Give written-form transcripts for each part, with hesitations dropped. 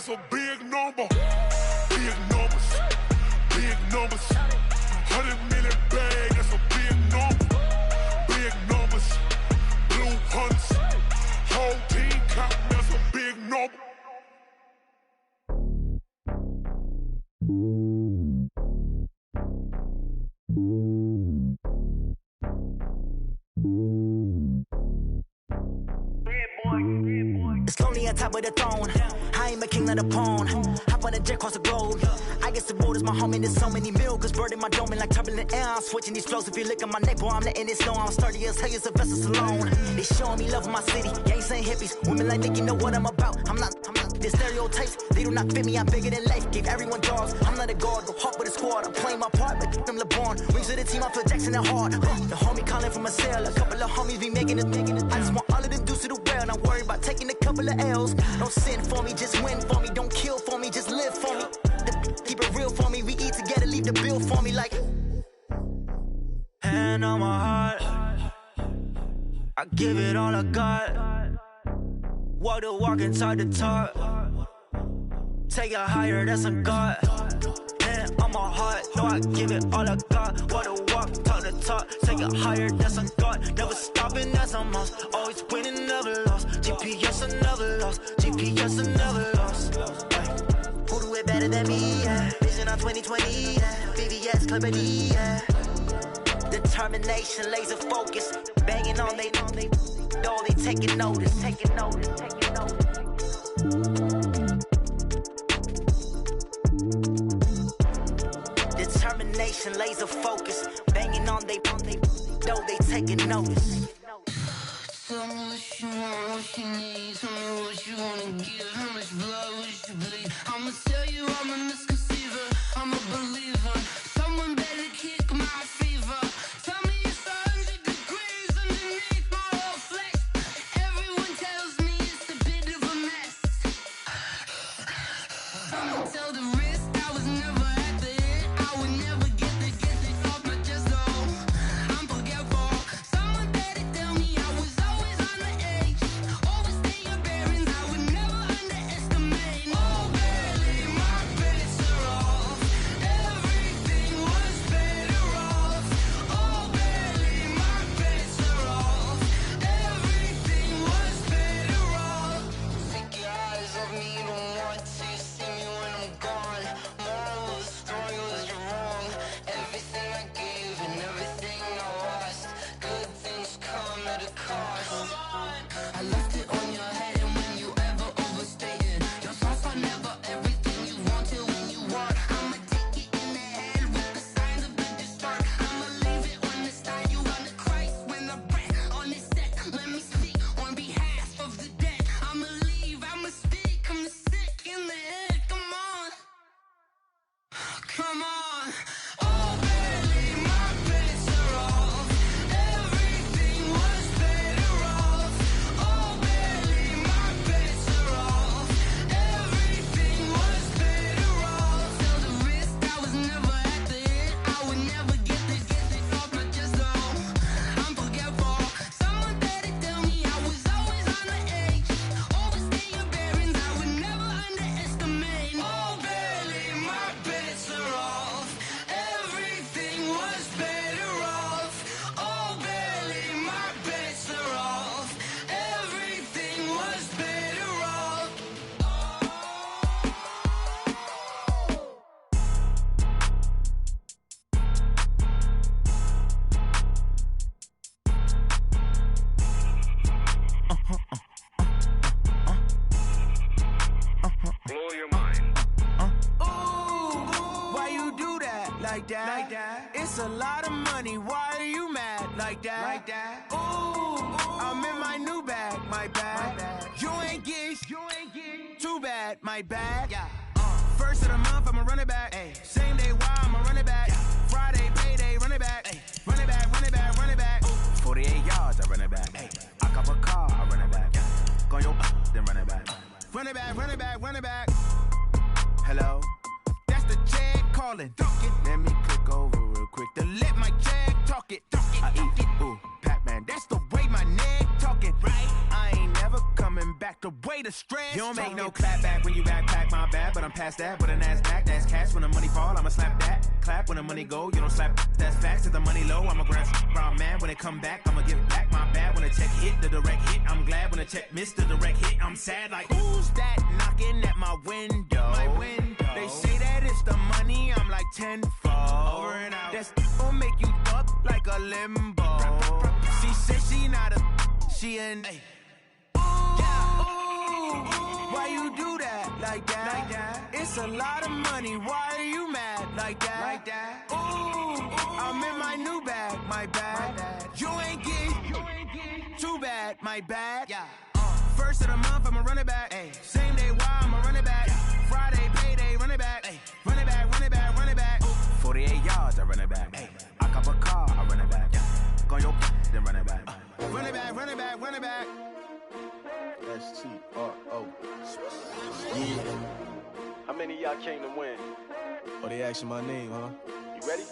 that's a big number. Big numbers, big numbers. 100 million bag, that's a big number. Big numbers, blue hunts. Whole team count, that's a big number. It's lonely on top of the throne. I ain't a king of the pawn. Hop on a jet across the globe. I guess the road is my home and there's so many milkers birding my dome like turbulent air. I'm switching these flows. If you look at my neck, boy, I'm letting it snow. I'm sturdy as hell, it's a vessel alone. They showing me love in my city. Gang saying hippies. Women like Nick, you know what I'm about. I'm not the stereotypes. They do not fit me. I'm bigger than life. Gave everyone jaws. I'm not a guard. Go hard with a squad. I'm playing my part, but I'm LeBron. Wings of the team, I feel Jackson and hard. The homie calling from a cell. A couple of homies be making it. I just want all of them dudes to the well. Not worry about taking a couple of L's. Don't sin for me, just win for me. Don't kill for me, just live for me. Keep it real for me. We eat together, leave the bill for me like. Hand on my heart, I give it all I got. Walk the walk and talk the talk. Take it higher, that's a God. Hand on my heart, no, I give it all I got. Walk the walk, talk the talk. Take it higher, that's a God. Never stopping, that's a must. Always winning, never lost. GPS, I never lost. GPS, I never lost. Who do it better than me? Yeah. Vision on 2020. Yeah. VVS, Clippity. Yeah. Determination, laser focus. Banging on they door, they taking notice. Taking notice. Taking notice. Determination, laser focus. Banging on they door, they taking notice. Tell me what you want, what you need. Tell me what you wanna give. How much blood would you bleed? I'ma tell you I'm a misconceiver. I'm a believer. Someone better kick my fever. Tell me it's 100 degrees underneath my whole flesh. Everyone tells me it's a bit of a mess. I'ma tell the risk I was never at the end. I would never get it off my chest though. I'm forgetful. Someone better tell me I was always on the edge. Always stay your bearings. I would never underestimate. Oh, barely my bets are off. Everything was better off. Oh, barely my bets are off. Everything was better off. Take your eyes off me, don't want to see me when I'm gone. Moral of the story was you're wrong. Everything I gave and everything I lost. Good things come at a cost. I left it on your head, and when you ever overstated, your thoughts are never everything you wanted when you want. I'ma take it in the head with the signs of the distort. I'ma leave it on the side. You on the Christ when the breath on this set. Let me speak on behalf of the dead. I'ma leave, I'ma speak. I'm the sick in the head. Come on, come on. Oh, barely my bets are off. Everything was better off. Oh, barely my bets are off. Everything was better off. Tell the risk I was never at the end. I would never get it off my chest though. I'm forgetful. Someone better tell me I was always on the edge. Always stay your bearings. I would never underestimate. Oh, barely my bets are off. Everything was better off. Oh, barely my bets are off. Everything was better off. Blow your mind. Why you do that? Like that? Like that? It's a lot of money. Why are you mad? Like that? Like that? Ooh, I'm in my new bag. My bag. You ain't get. Too bad. My bag. Yeah. First of the month, I'ma run it back. Ay. Same day, why I'ma run it back. Friday, payday, run it back. Ay. Run it back, run it back, run it back. 48 yards, I run it back. Ay. I cop a car, I run it back. Go your then run it back. Run it back, run it back, run it back. Hello? That's the jag calling. Let me click over real quick to let my jag talk it. I eat it, ooh, Pac-Man. That's the way my neck talking. Right? I ain't never coming back the way the stress. You don't make no clap back when you backpack, my bad, but I'm past that. With a NASDAQ, that's cash. When the money fall, I'ma slap that. Clap when the money go, you don't slap. That's facts. If the money low, I'ma grab brown man. When it come back, I'ma give back my bad. When the check hit, the direct hit, I'm glad. When the check missed the direct hit, I'm sad. Like, who's that knocking at my window? They say that it's the money, I'm like tenfold. Over and out. That's gon' make you up like a limbo. She said she not a, she an. Why you do that like that? It's a lot of money. Why are you mad like that? Ooh, I'm in my new bag, my bad. You ain't get too bad, my bad. First of the month, I'ma run it back. Same day, why I'ma run it back. Friday, payday, run it back. Run it back, run it back, run it back. 48 yards, I run it back. I cop a car, I run it back. Go on your then run it back. Run it back, run it back, run it back. STRO. Yeah. How many of y'all came to win? Oh, they asking my name, huh? You ready?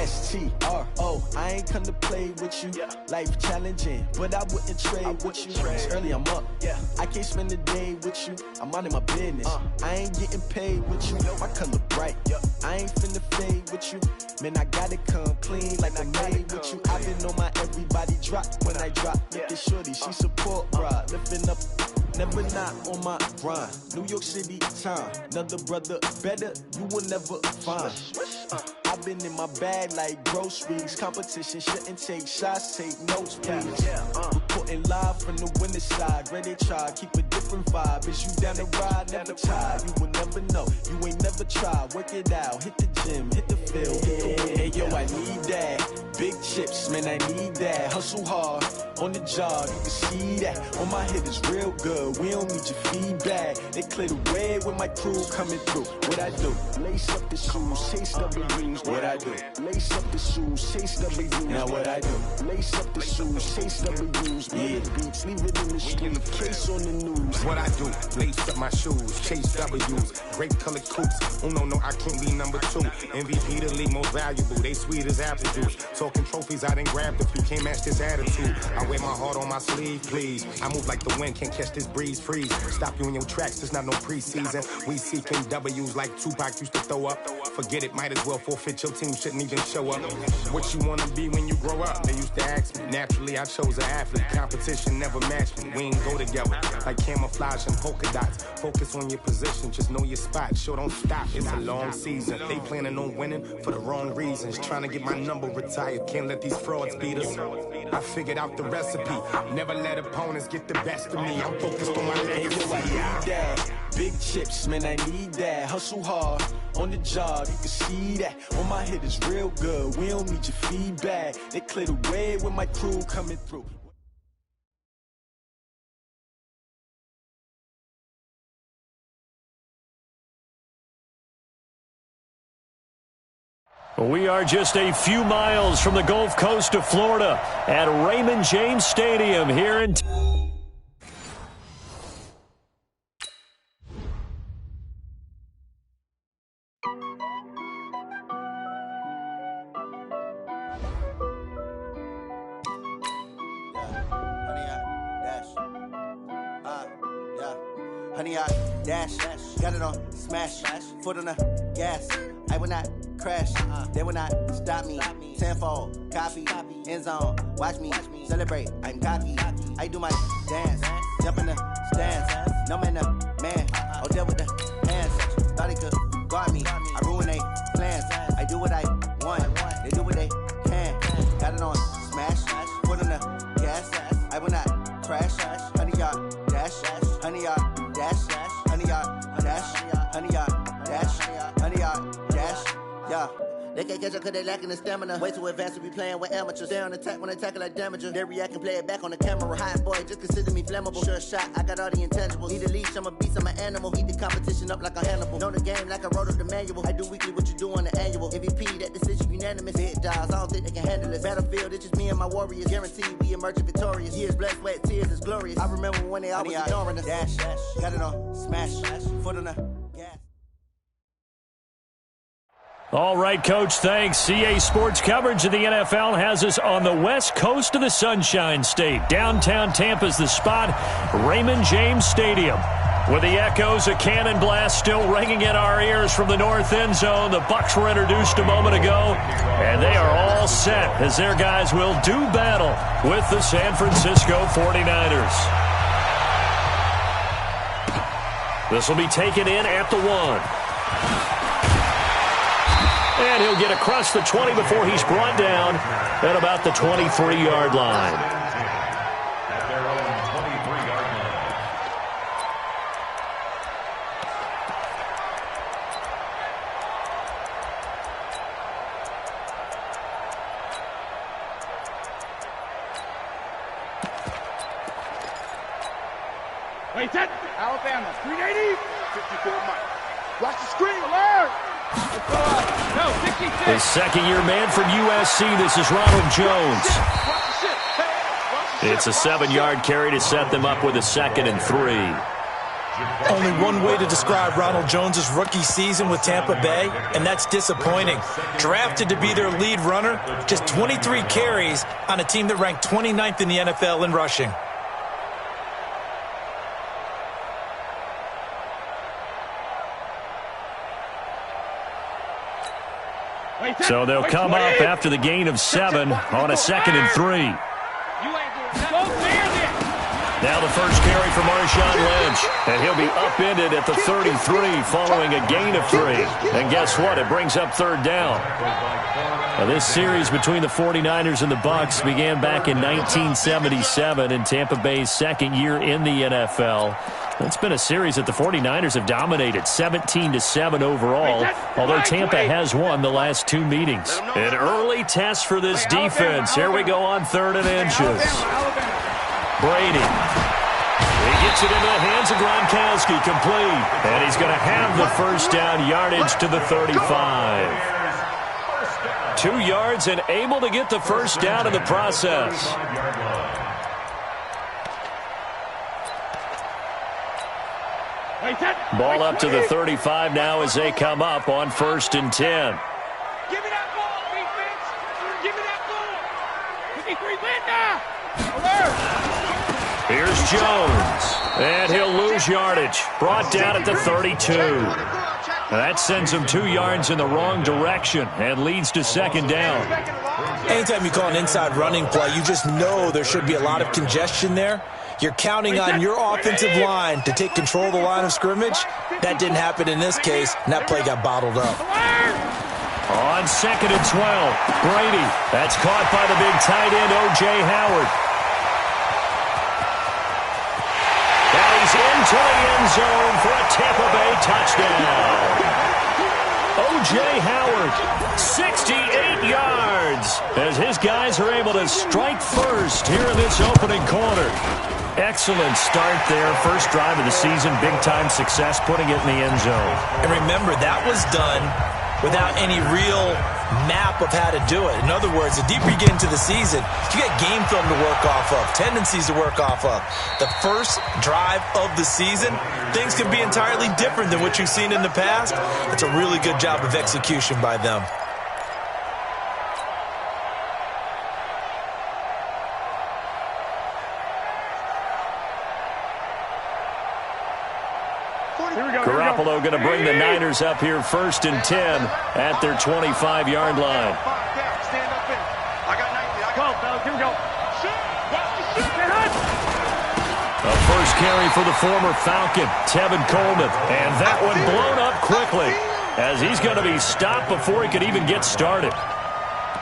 STRO. I ain't come to play with you. Yeah. Life challenging, but I wouldn't trade with you. It's early, I'm up. Yeah. I can't spend the day with you. I'm minding my business. I ain't getting paid with you. My color bright. I ain't finna fade with you. Man, I gotta come clean like I made with you. I've been on my everybody drop when I drop. Look at shorty, she support bra. Lifting up, never not on my grind. New York City time, another brother better, you will never find. I've been in my bag like groceries. Competition shouldn't take shots, take notes, please. Reporting live from the winter side. Ready to try, keep a different vibe. Is you down the ride, never tired. You will never know, you ain't never tried. Work it out, hit the gym, hit the field, hit the wind. Hey yo, I need that. Big chips, man, I need that. Hustle hard, on the job, you can see that. On my head is real good, we don't need your feedback. They clear the way with my crew coming through. What I do? Lace up the shoes, chase W's. What I do? Lace up the shoes, chase W's. Now what I do? Lace up the shoes, chase W's. Yeah, beats, leave it in the street, case on the news. What I do? Lace up my shoes, chase W's. Great colored coops. Oh no, I can't be number 2. MVP the league most valuable. They sweet as apple juice. Talking trophies, I didn't grab the few. Can't match this attitude. I wear my heart on my sleeve, please. I move like the wind, can't catch this breeze, freeze. Stop you in your tracks, there's not no preseason. We seeking W's like Tupac used to throw up. Forget it, might as well forfeit. Your team shouldn't even show up. What you wanna be when you grow up? They used to ask me. Naturally, I chose an athlete. Competition never matched me. We ain't go together like camouflage and polka dots. Focus on your position, just know your spot. Sure, don't stop. It's a long season. They planning on winning for the wrong reasons. Trying to get my number retired. Can't let these frauds beat us. I figured out the recipe. Never let opponents get the best of me. I'm focused on my legacy. I need that. Big chips, man, I need that. Hustle hard, on the job, you can see that. On my head is real good, we don't need your feedback. They clear the way with my crew coming through. We are just a few miles from the Gulf Coast of Florida at Raymond James Stadium here in... Honey, I dash, got it on smash, foot on the gas. I will not crash, they will not stop me. Tenfold, copy, end zone, watch me celebrate. I'm cocky, I do my dance, jump in the stands. No man, man, oh deal with the hands. Thought he could guard me, I ruin they plans. I do what I want, they do what they can. Got it on smash, foot on the gas. I will not crash, honey, y'all dash, honey, y'all dash, honey, y'all dash, honey, y'all dash, honey, y'all dash, yeah. They can't catch up cause they lacking the stamina. Way too advanced to be playing with amateurs. They on attack when they tackle like damager. They react and play it back on the camera. Hot boy, just consider me flammable. Sure shot, I got all the intangibles. Need a leash, I'm a beast, I'm an animal. Eat the competition up like a Hannibal. Know the game like I wrote up the manual. I do weekly what you do on the annual. MVP, that decision unanimous. Big dials, I don't think they can handle this. Battlefield, it's just me and my warriors. Guaranteed we emerge victorious. Years, blood, sweat, tears is glorious. I remember when they always ignoring us. Dash, got it on smash, foot on the gas. All right, Coach, thanks. CA Sports coverage of the NFL has us on the west coast of the Sunshine State. Downtown Tampa's the spot, Raymond James Stadium. With the echoes of cannon blast still ringing in our ears from the north end zone, the Bucs were introduced a moment ago, and they are all set as their guys will do battle with the San Francisco 49ers. This will be taken in at the 1. And he'll get across the 20 before he's brought down at about the 23-yard line. At their own 23-yard line. Wait, set. Alabama, 380. 54 Mike. Watch the screen, alert. No, 66. The second-year man from USC, this is Ronald Jones. It's a 7-yard carry to set them up with a 2nd and 3. Only one way to describe Ronald Jones' rookie season with Tampa Bay, and that's disappointing. Drafted to be their lead runner, just 23 carries on a team that ranked 29th in the NFL in rushing. So they'll come up after the gain of 7 on a 2nd and 3. Now the first carry for Marshawn Lynch, and he'll be upended at the 33 following a gain of 3. And guess what? It brings up 3rd down. Now, this series between the 49ers and the Bucs began back in 1977 in Tampa Bay's 2nd year in the NFL. It's been a series that the 49ers have dominated, 17-7 overall, although Tampa has won the last 2 meetings. An early test for this defense. Here we go on 3rd and inches. Brady. He gets it into the hands of Gronkowski, complete. And he's going to have the first down yardage to the 35. 2 yards and able to get the first down in the process. Ball up to the 35 now as they come up on 1st and 10. Give me that ball, defense. Give me that ball. 53 Linda. Alert. Here's Jones, and he'll lose yardage. Brought down at the 32. That sends him 2 yards in the wrong direction and leads to 2nd down. Anytime you call an inside running play, you just know there should be a lot of congestion there. You're counting on your offensive line to take control of the line of scrimmage. That didn't happen in this case, and that play got bottled up. On 2nd and 12, Brady. That's caught by the big tight end, O.J. Howard. Now he's into the end zone for a Tampa Bay touchdown. O.J. Howard, 68 yards, as his guys are able to strike first here in this opening quarter. Excellent start there. First drive of the season, big-time success, putting it in the end zone. And remember, that was done without any real map of how to do it. In other words, the deeper you get into the season, you get game film to work off of, tendencies to work off of. The first drive of the season, things can be entirely different than what you've seen in the past. It's a really good job of execution by them. Garoppolo going to bring the Niners up here 1st and 10 at their 25-yard line. Stand up in. I got 90. Go, fellas. Here we go. A first carry for the former Falcon, Tevin Coleman. And that one blown up quickly as he's going to be stopped before he could even get started.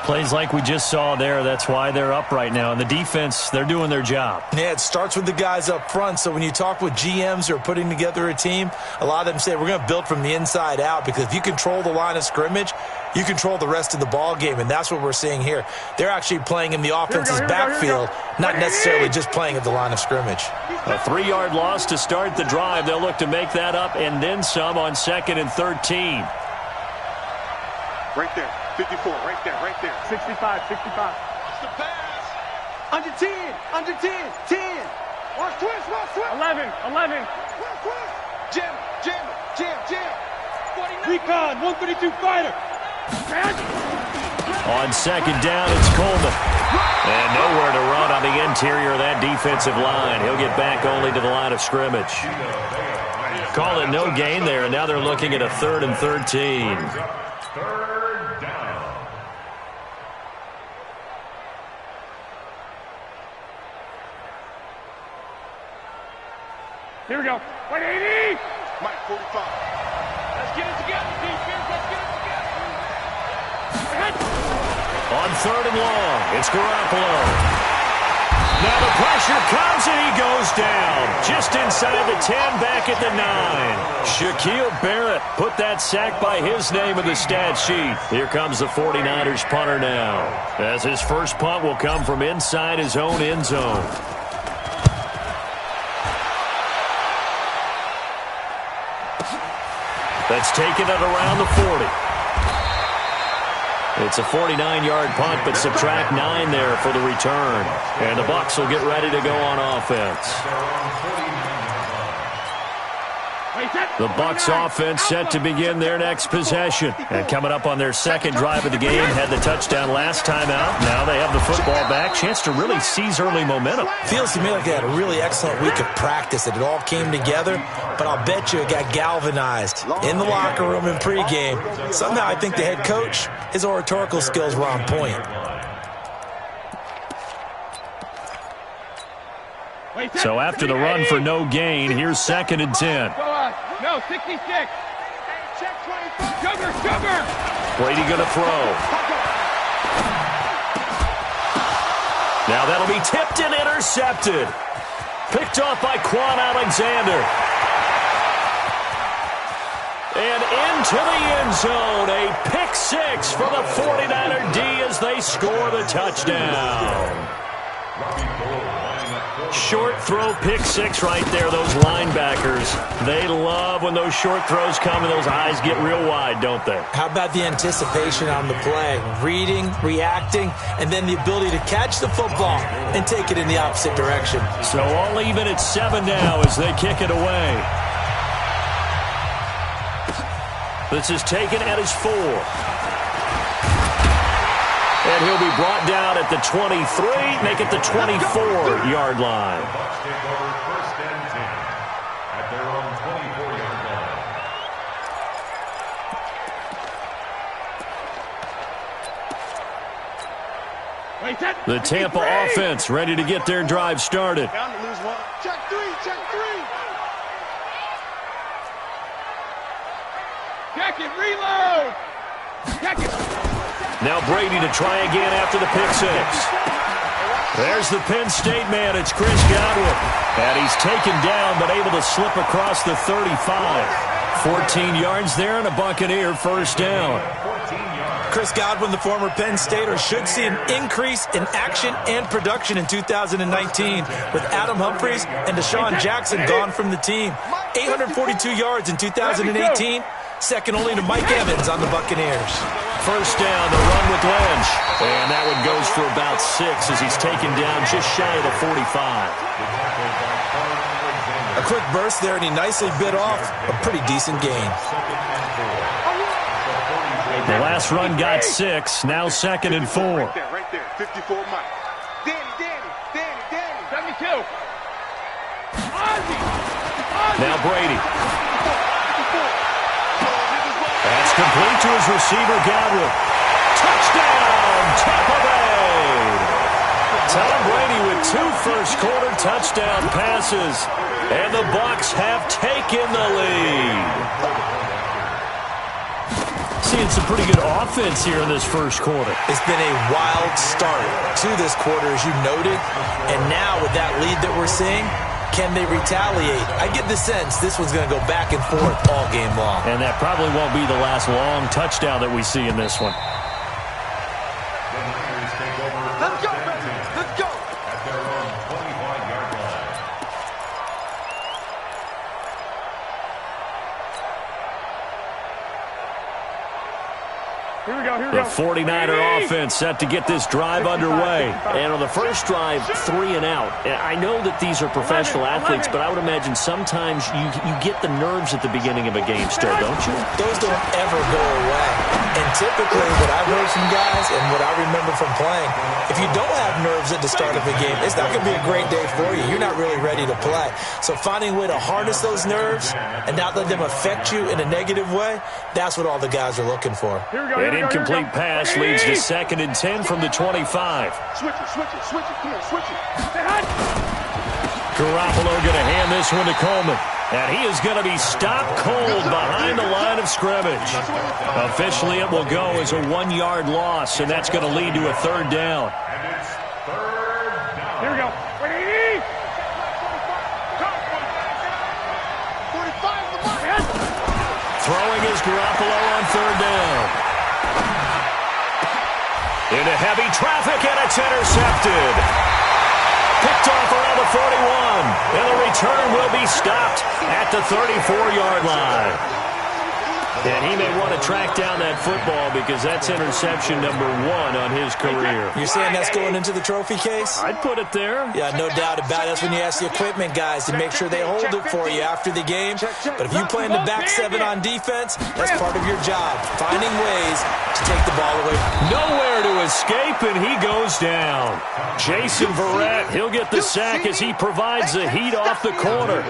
Plays like we just saw there, that's why they're up right now. And the defense, they're doing their job. Yeah, it starts with the guys up front. So when you talk with GMs who are putting together a team, a lot of them say we're going to build from the inside out, because if you control the line of scrimmage, you control the rest of the ball game, and that's what we're seeing here. They're actually playing in the offense's backfield, not necessarily just playing at the line of scrimmage. A 3-yard loss to start the drive. They'll look to make that up and then some on 2nd and 13. Right there. 54, right there, right there. 65, 65. It's the pass. Under 10, under 10, 10. Watch twist, watch twist. 11, 11. Twist, twist. Jam, jam, jam, jam. 49. Recon, 132 fighter. On second down, it's Coleman. And nowhere to run on the interior of that defensive line. He'll get back only to the line of scrimmage. Call it no gain there, and now they're looking at a 3rd and 13. Third down. Here we go. 180. Mike 45. Let's get it together, defense. Let's get it together. On 3rd and long, it's Garoppolo. Now the pressure comes and he goes down. Just inside the 10, back at the 9. Shaquille Barrett put that sack by his name in the stat sheet. Here comes the 49ers punter now, as his first punt will come from inside his own end zone. That's taken at around the 40. It's a 49-yard punt, but subtract 9 there for the return. And the Bucs will get ready to go on offense. The Bucs offense set to begin their next possession. And coming up on their second drive of the game, had the touchdown last time out. Now they have the football back. Chance to really seize early momentum. Feels to me like they had a really excellent week of practice. It all came together, but I'll bet you it got galvanized in the locker room in pregame. Somehow I think the head coach, his oratorical skills were on point. So after the run for no gain, here's 2nd and 10. No, 66. Sugar. Brady going to throw. Now that'll be tipped and intercepted. Picked off by Quan Alexander. And into the end zone. A pick 6 for the 49er D as they score the touchdown. Short throw, pick 6 right there, those linebackers. They love when those short throws come and those eyes get real wide, don't they? How about the anticipation on the play? Reading, reacting, and then the ability to catch the football and take it in the opposite direction. So all even at 7 now as they kick it away. This is taken at his 4. And he'll be brought down at the 23, make it the 24-yard line. Bucs take over 1st and 10 at their own 24-yard line. The Tampa offense ready to get their drive started. Bound to lose one. Check 3. Check it, reload. Check it. Now Brady to try again after the pick 6. There's the Penn State man. It's Chris Godwin. And he's taken down but able to slip across the 35. 14 yards there and a Buccaneer first down. Chris Godwin, the former Penn Stater, should see an increase in action and production in 2019 with Adam Humphries and Deshaun Jackson gone from the team. 842 yards in 2018, second only to Mike Evans on the Buccaneers. First down, the run with Lynch. And that one goes for about 6 as he's taken down just shy of the 45. A quick burst there, and he nicely bit off a pretty decent gain. The last run got 6, now 2nd and 4. Right there, 54 Mike. Danny. 72. Now Brady. That's complete to his receiver, Godwin. Touchdown, Tampa Bay! Tom Brady with 2 first-quarter touchdown passes, and the Bucs have taken the lead. Seeing some pretty good offense here in this first quarter. It's been a wild start to this quarter, as you noted, and now with that lead that we're seeing, can they retaliate? I get the sense this one's going to go back and forth all game long. And that probably won't be the last long touchdown that we see in this one. Let's go, baby. Let's go. At their own 25-yard line. Here we go. The 49er offense set to get this drive underway. And on the first drive, 3 and out. I know that these are professional athletes, but I would imagine sometimes you get the nerves at the beginning of a game still, don't you? Those don't ever go away. And typically what I've heard from guys and what I remember from playing, if you don't have nerves at the start of a game, it's not going to be a great day for you. You're not really ready to play. So finding a way to harness those nerves and not let them affect you in a negative way, that's what all the guys are looking for. An incomplete pass leads to 2nd and 10 from the 25. Switch it. Come on, switch it. Garoppolo going to hand this one to Coleman. And he is going to be stopped cold behind the line of scrimmage. Officially, it will go as a 1-yard loss, and that's going to lead to a 3rd down. Here we go. Throwing is Garoppolo on 3rd down. Into heavy traffic, and it's intercepted. Picked off around the 41, and the return will be stopped at the 34-yard line. And he may want to track down that football because that's interception number 1 on his career. You're saying that's going into the trophy case? I'd put it there. Yeah, no doubt about it. That's when you ask the equipment guys to make sure they hold it for you after the game. But if you play in the back 7 on defense, that's part of your job, finding ways to take the ball away. Nowhere to escape, and he goes down. Jason Verrett, he'll get the sack as he provides the heat off the corner.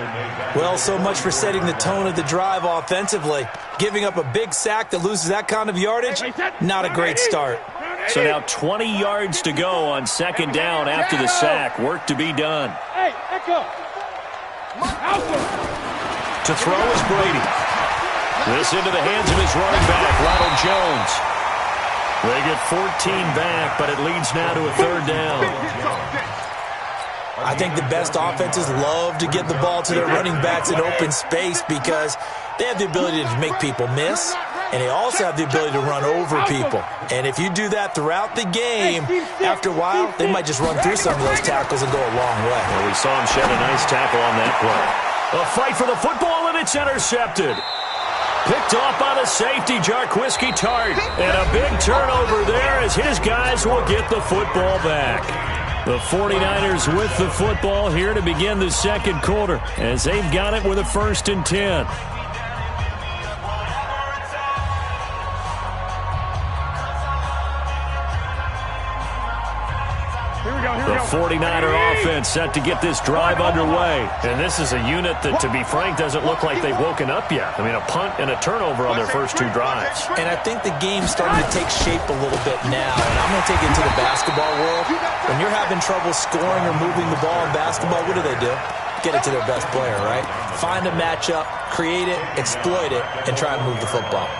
Well, so much for setting the tone of the drive offensively. Giving up a big sack that loses that kind of yardage, not a great start. So now 20 yards to go on 2nd down after the sack. Work to be done. To throw is Brady. This into the hands of his running back, Ronald Jones. They get 14 back, but it leads now to a 3rd down. I think the best offenses love to get the ball to their running backs in open space because they have the ability to make people miss, and they also have the ability to run over people. And if you do that throughout the game, after a while, they might just run through some of those tackles and go a long way. Well, we saw him shed a nice tackle on that play. A fight for the football, and it's intercepted. Picked off by the safety, Jarquiski Tart. And a big turnover there as his guys will get the football back. The 49ers with the football here to begin the 2nd quarter as they've got it with a 1st and 10. The 49er offense set to get this drive underway. And this is a unit that, to be frank, doesn't look like they've woken up yet. I mean, a punt and a turnover on their first 2 drives. And I think the game's starting to take shape a little bit now. And I'm going to take it into the basketball world. When you're having trouble scoring or moving the ball in basketball, what do? Get it to their best player, right? Find a matchup, create it, exploit it, and try and move the football.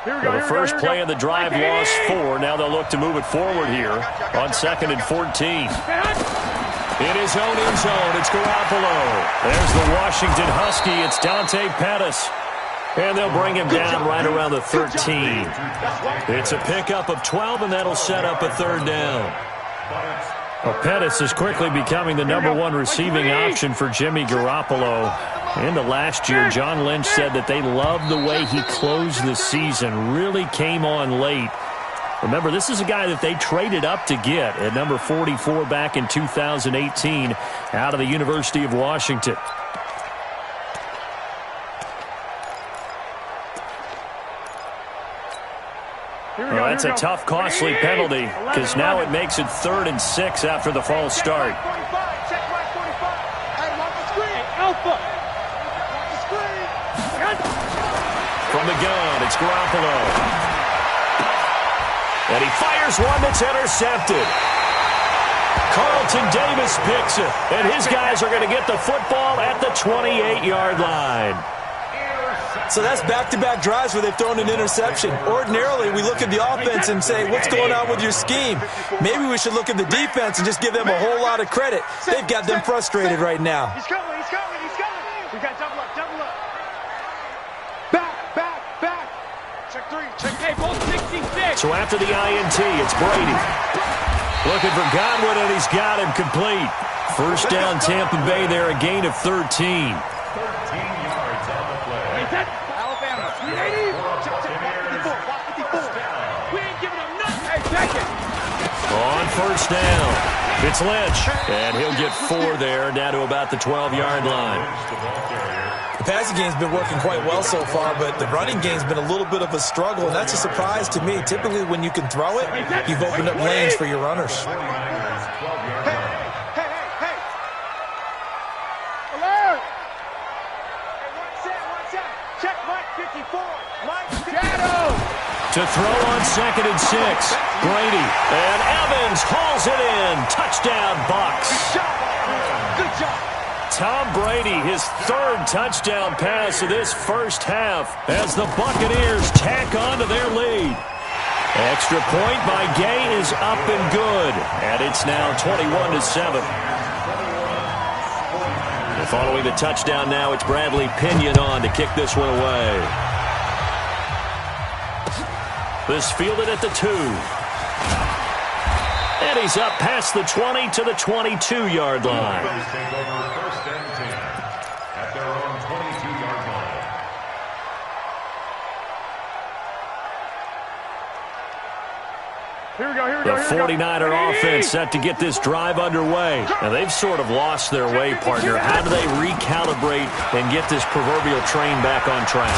The first play of the drive lost 4. Now they'll look to move it forward here on 2nd and 14. In his own end zone, it's Garoppolo. There's the Washington Husky. It's Dante Pettis. And they'll bring him down right around the 13. It's a pickup of 12, and that'll set up a 3rd down. Well, Pettis is quickly becoming the number 1 receiving option for Jimmy Garoppolo. Into last year, John Lynch said that they loved the way he closed the season, really came on late. Remember, this is a guy that they traded up to get at number 44 back in 2018 out of the University of Washington. Well, that's a tough, costly penalty because now it makes it 3rd and 6 after the false start. From the gun, it's Garoppolo. And he fires one that's intercepted. Carlton Davis picks it, and his guys are going to get the football at the 28-yard line. So that's back-to-back drives where they've thrown an interception. Ordinarily, we look at the offense and say, what's going on with your scheme? Maybe we should look at the defense and just give them a whole lot of credit. They've got them frustrated right now. He's coming. We got double up. Back. Check 3. Hey, both 66. So after the INT, it's Brady. Looking for Godwin, and he's got him complete. First down, Tampa Bay there, a gain of 13. 13 yards on the play. Alabama, 380. We ain't giving them nothing. Hey, check it. On first down. It's Lynch, and he'll get 4 there, down to about the 12-yard line. The passing game's been working quite well so far, but the running game's been a little bit of a struggle, and that's a surprise to me. Typically, when you can throw it, you've opened up lanes for your runners. Hey! Alert! Hey, one set. Check Mike 54. Mike Shadow! To throw on 2nd and 6. Brady, and Evans hauls it in. Touchdown, Bucks. Good job. Tom Brady, his 3rd touchdown pass of this first half as the Buccaneers tack on to their lead. Extra point by Gay is up and good, and it's now 21-7. And following the touchdown now, it's Bradley Pinion on to kick this one away. This fielded at the 2. And he's up past the 20 to the 22-yard line. At their own 22-yard line. Here we go. The 49er offense set to get this drive underway. Now, they've sort of lost their way, partner. How do they recalibrate and get this proverbial train back on track?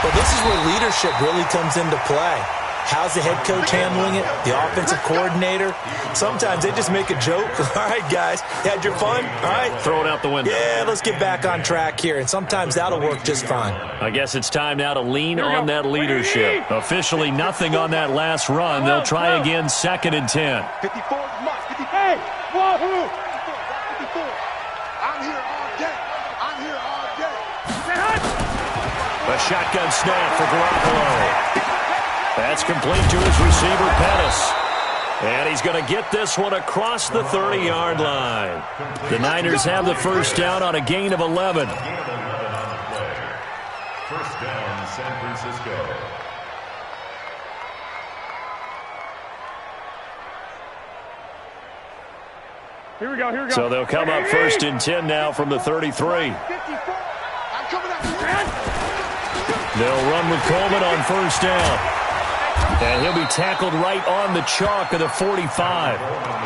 Well, this is where leadership really comes into play. How's the head coach handling it? The offensive coordinator? Sometimes they just make a joke. All right, guys, had your fun? All right. Throw it out the window. Yeah, let's get back on track here. And sometimes that'll work just fine. I guess it's time now to lean on that leadership. Officially nothing on that last run. They'll try again 2nd and 10. 54 is Mike. Hey, wahoo! 54. I'm here all day. A shotgun snap for Garoppolo. That's complete to his receiver, Pettis. And he's going to get this one across the 30-yard line. The Niners have the first down on a gain of 11. First down, San Francisco. Here we go. So they'll come up 1st and 10 now from the 33. They'll run with Coleman on 1st down. And he'll be tackled right on the chalk of the 45.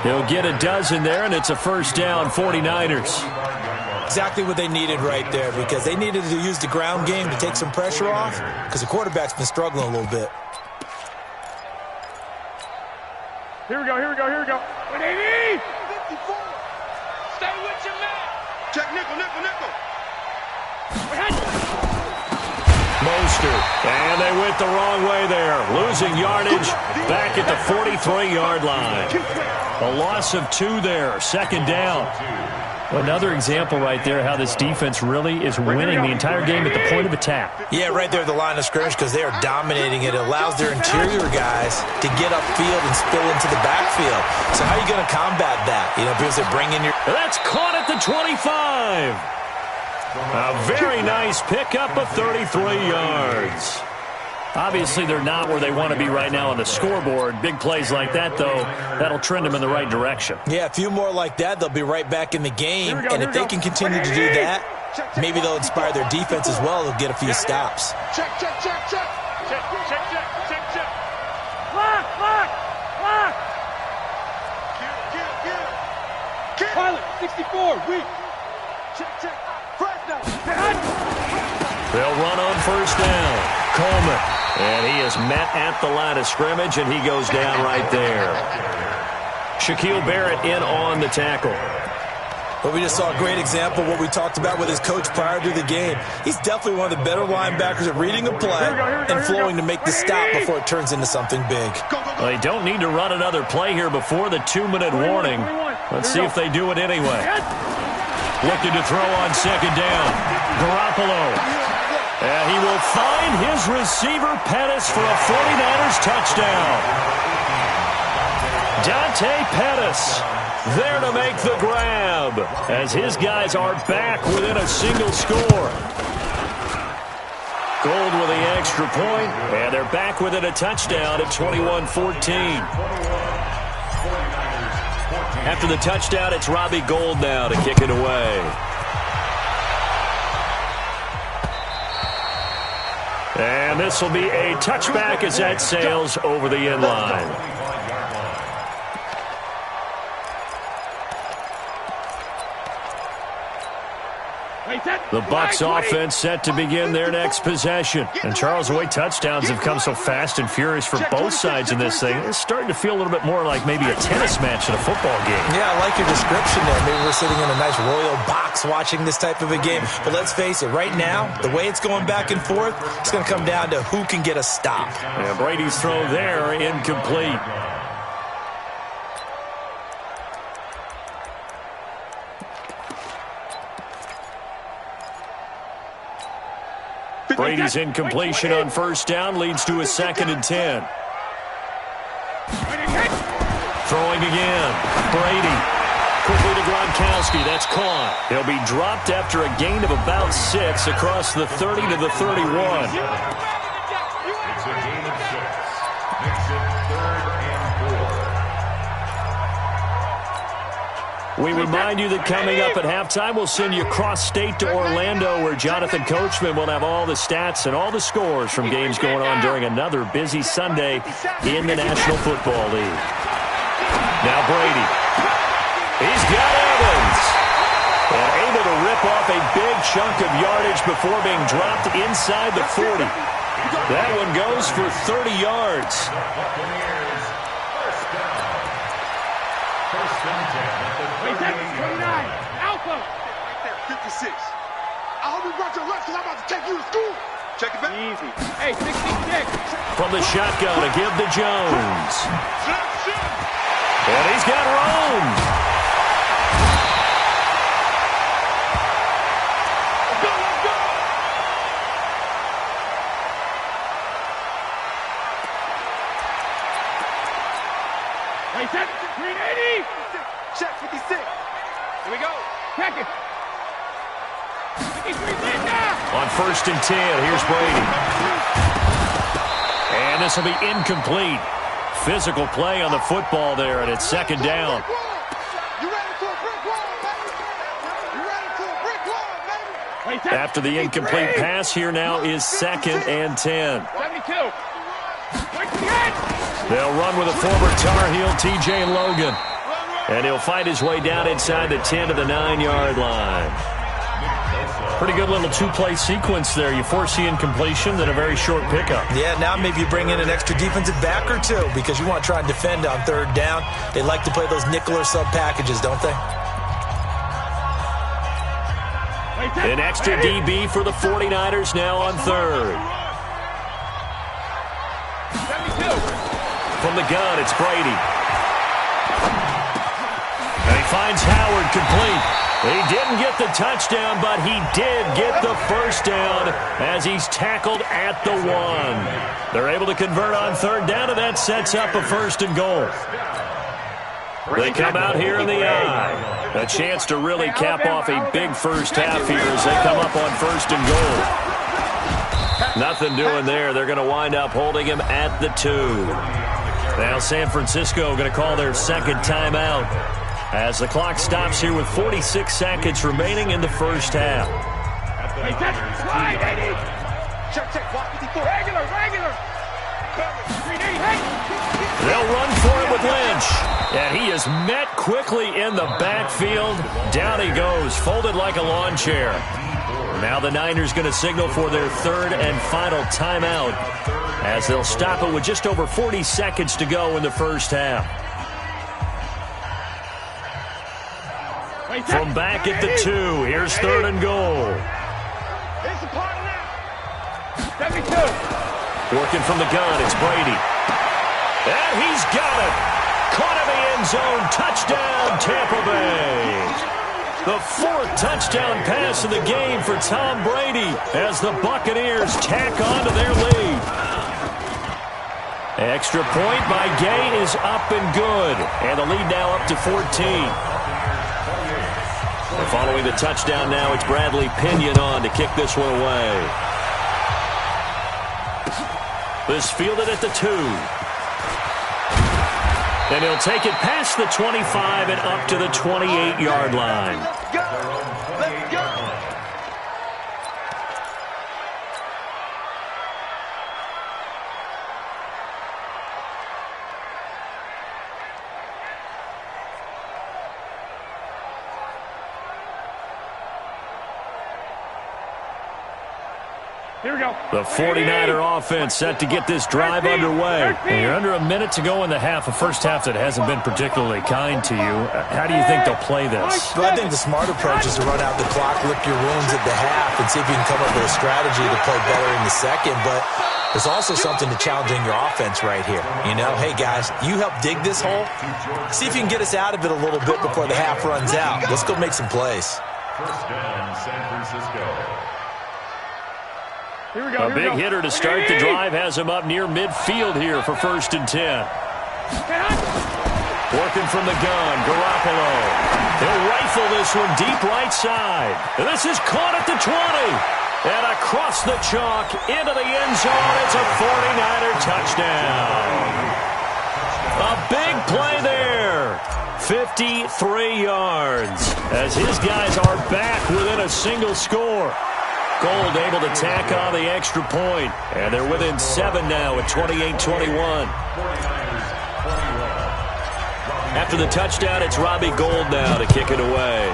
He'll get a dozen there, and it's a first down, 49ers. Exactly what they needed right there, because they needed to use the ground game to take some pressure off, because the quarterback's been struggling a little bit. Here we go. What do you need? 54. Stay with your man. Check nickel. Mostert, and they went the wrong way there. Losing yardage back at the 43-yard line. A loss of 2 there, 2nd down. Another example right there how this defense really is winning the entire game at the point of attack. Yeah, right there at the line of scrimmage, because they are dominating it. It allows their interior guys to get upfield and spill into the backfield. So how are you going to combat that? Because they bring in your... That's caught at the 25. A very nice pickup of 33 yards. Obviously, they're not where they want to be right now on the scoreboard. Big plays like that, though, that'll trend them in the right direction. Yeah, a few more like that, they'll be right back in the game. And if they can continue to do that, maybe they'll inspire their defense as well. They'll get a few stops. Check. Lock. Pilot, 64, weak. Check. They'll run on 1st down. Coleman. And he is met at the line of scrimmage, and he goes down right there. Shaquille Barrett in on the tackle. But we just saw a great example of what we talked about with his coach prior to the game. He's definitely one of the better linebackers at reading a play and flowing to make the stop before it turns into something big. Well, they don't need to run another play here before the 2-minute warning. Let's see if they do it anyway. Looking to throw on 2nd down. Garoppolo. And he will find his receiver, Pettis, for a 49ers touchdown. Dante Pettis there to make the grab as his guys are back within a single score. Gold with the extra point, and they're back within a touchdown at 21-14. After the touchdown, it's Robbie Gould now to kick it away. And this will be a touchback as that sails over the end line. The Bucs offense set to begin their next possession. And Charles, the way touchdowns have come so fast and furious for both sides in this thing, it's starting to feel a little bit more like maybe a tennis match in a football game. Yeah, I like your description there. Maybe we're sitting in a nice royal box watching this type of a game. But let's face it, right now, the way it's going back and forth, it's going to come down to who can get a stop. Yeah, Brady's throw there, incomplete. Brady's incompletion on first down leads to a 2nd and 10. Throwing again. Brady. Quickly to Gronkowski. That's caught. He'll be dropped after a gain of about 6 across the 30 to the 31. It's a gain of 6. Makes it 3rd and 4. We remind you that coming up at halftime, we'll send you cross-state to Orlando, where Jonathan Coachman will have all the stats and all the scores from games going on during another busy Sunday in the National Football League. Now Brady. He's got Evans. And able to rip off a big chunk of yardage before being dropped inside the 40. That one goes for 30 yards. Buccaneers, first down. First and 10 at the 38. Alpha. Right there, 56. I hope you brought your lunch because I'm about to take you to school. Check it back. Easy. Hey, 66. From the shotgun to give to Jones. And he's got Rome. Hey, set. 380. Check 56. Here we go. Check it. 53 now. On first and 10, here's Brady. And this will be incomplete. Physical play on the football there, and it's 2nd down. You ready for a brick wall, baby? You ready for a brick wall, baby? After the incomplete pass, here now is 2nd and 10. 72. They'll run with a former Tar Heel, T.J. Logan. And he'll fight his way down inside the 10 to the 9-yard line. Pretty good little two-play sequence there. You force the incompletion, then a very short pickup. Yeah, now maybe you bring in an extra defensive back or two because you want to try and defend on 3rd down. They like to play those nickel or sub packages, don't they? An extra DB for the 49ers now on 3rd. From the gun, it's Brady. And he finds Howard complete. He didn't get the touchdown, but he did get the first down as he's tackled at the 1. They're able to convert on 3rd down, and that sets up a 1st and goal. They come out here in the eye. A chance to really cap off a big first half here as they come up on 1st and goal. Nothing doing there. They're going to wind up holding him at the 2. Now San Francisco going to call their 2nd timeout as the clock stops here with 46 seconds remaining in the first half. They'll run for it with Lynch. And he is met quickly in the backfield. Down he goes, folded like a lawn chair. Now the Niners going to signal for their 3rd and final timeout as they'll stop it with just over 40 seconds to go in the first half. From back at the 2, here's 3rd and goal. Working from the gun, it's Brady. And he's got it. Caught in the end zone. Touchdown, Tampa Bay. The 4th touchdown pass of the game for Tom Brady as the Buccaneers tack on to their lead. Extra point by Gay is up and good. And the lead now up to 14. And following the touchdown now, it's Bradley Pinion on to kick this one away. This fielded at the 2. And he'll take it past the 25 and up to the 28-yard line. Let's go. Let's go. Here we go. The 49er offense set to get this drive underway. And you're under a minute to go in the half, a first half that hasn't been particularly kind to you. How do you think they'll play this? Well, I think the smart approach is to run out the clock, lick your wounds at the half, and see if you can come up with a strategy to play better in the second. But there's also something to challenging your offense right here. You know, hey, guys, you help dig this hole. See if you can get us out of it a little bit before the half runs out. Let's go make some plays. First down, San Francisco. Here we go. A big hitter to start the drive has him up near midfield here for 1st and 10. Working from the gun, Garoppolo. He'll rifle this one deep right side. And this is caught at the 20. And across the chalk into the end zone. It's a 49er touchdown. A big play there. 53 yards as his guys are back within a single score. Gold able to tack on the extra point. And they're within 7 now at 28-21. After the touchdown, it's Robbie Gould now to kick it away.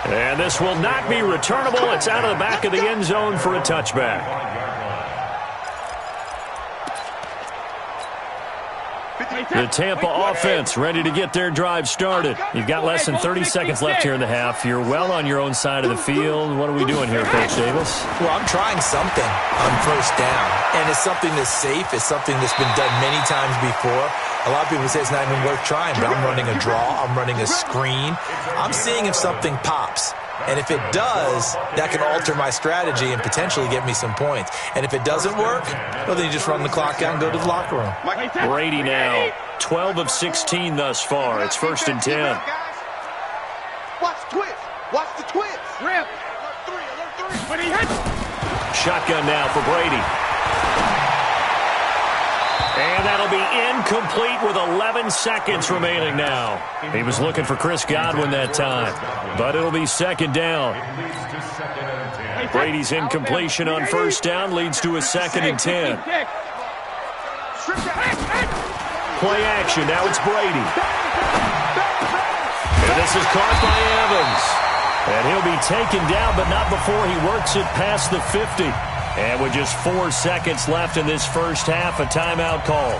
And this will not be returnable. It's out of the back of the end zone for a touchback. The Tampa offense ready to get their drive started. You've got less than 30 seconds left here in the half. You're well on your own side of the field. What are we doing here, Coach Davis? Well, I'm trying something on first down, and it's something that's safe. It's something that's been done many times before. A lot of people say it's not even worth trying, but I'm running a draw. I'm running a screen. I'm seeing if something pops. And if it does, that can alter my strategy and potentially get me some points. And if it doesn't work, well, then you just run the clock out and go to the locker room. Brady now, 12 of 16 thus far. It's 1st and 10. Watch the twist. Watch the twist. Rip. Alert 3. Shotgun now for Brady. And that'll be incomplete with 11 seconds remaining now. He was looking for Chris Godwin that time, but it'll be 2nd down. Brady's incompletion on 1st down leads to a 2nd and 10. Play action. Now it's Brady. And this is caught by Evans. And he'll be taken down, but not before he works it past the 50. And with just 4 seconds left in this first half, a timeout call.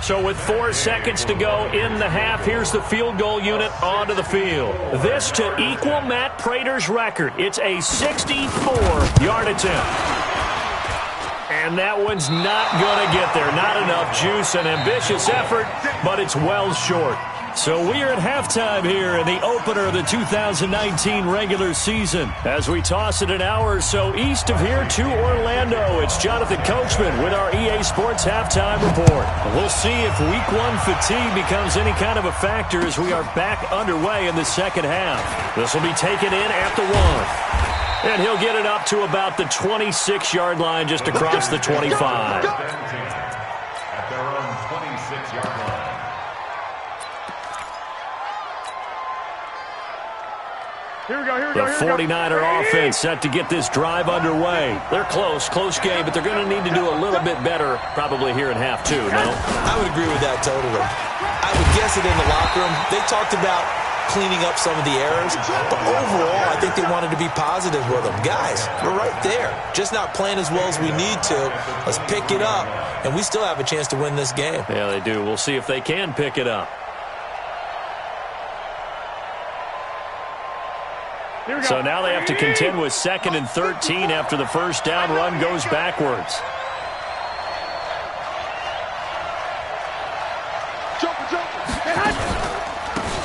So with 4 seconds to go in the half, here's the field goal unit onto the field. This to equal Matt Prater's record. It's a 64-yard attempt. And that one's not going to get there. Not enough juice, an ambitious effort, but it's well short. So we are at halftime here in the opener of the 2019 regular season. As we toss it an hour or so east of here to Orlando, it's Jonathan Coachman with our EA Sports Halftime Report. We'll see if Week 1 fatigue becomes any kind of a factor as we are back underway in the second half. This will be taken in at the 1. And he'll get it up to about the 26-yard line just across the 25. At their own 26-yard line. Here we go. The 49er offense set to get this drive underway. They're close game, but they're going to need to do a little bit better probably here in half 2, no? I would agree with that totally. I would guess it in the locker room. They talked about cleaning up some of the errors, but overall, I think they wanted to be positive with them. Guys, we're right there. Just not playing as well as we need to. Let's pick it up, and we still have a chance to win this game. Yeah, they do. We'll see if they can pick it up. So now they have to contend with 2nd and 13 after the first down run goes backwards.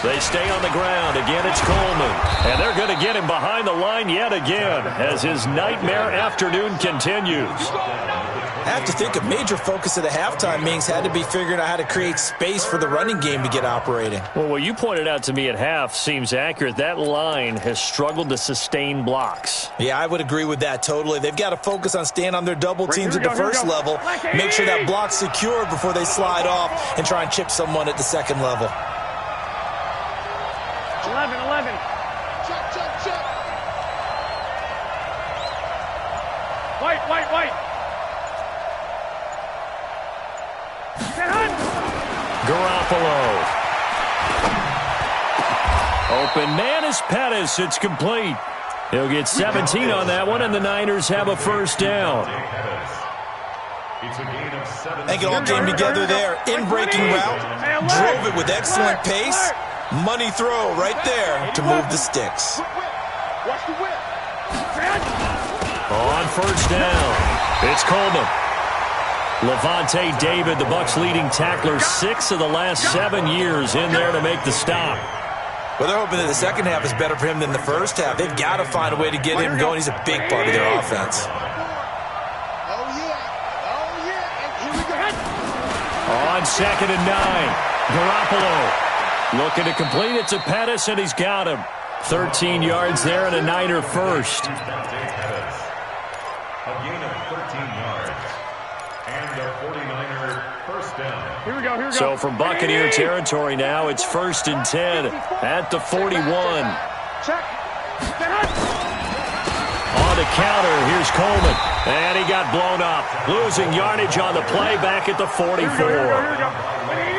They stay on the ground. Again, it's Coleman. And they're going to get him behind the line yet again as his nightmare afternoon continues. I have to think a major focus of the halftime meetings had to be figuring out how to create space for the running game to get operating. Well, what you pointed out to me at half seems accurate. That line has struggled to sustain blocks. Yeah, I would agree with that totally. They've got to focus on staying on their double teams at the first level, make sure that block's secure before they slide off and try and chip someone at the second level. 11. Garoppolo. Open man is Pettis. It's complete. He'll get 17 on that one, and the Niners have a first down. They all came together there. In-breaking route. Drove it with excellent pace. Money throw right there to move the sticks. On first down, it's Coleman. Levante David, the Bucs' leading tackler, 6 of the last 7 years in there to make the stop. Well, they're hoping that the second half is better for him than the first half. They've got to find a way to get him going. He's a big part of their offense. On 2nd and 9, Garoppolo looking to complete it to Pettis, and he's got him. 13 yards there and a Niner first. A gain of 13 yards. And a 49er first down. Here we go. So from Buccaneer territory now, it's 1st and 10 at the 41. Check. On the counter, here's Coleman. And he got blown up. Losing yardage on the play back at the 44.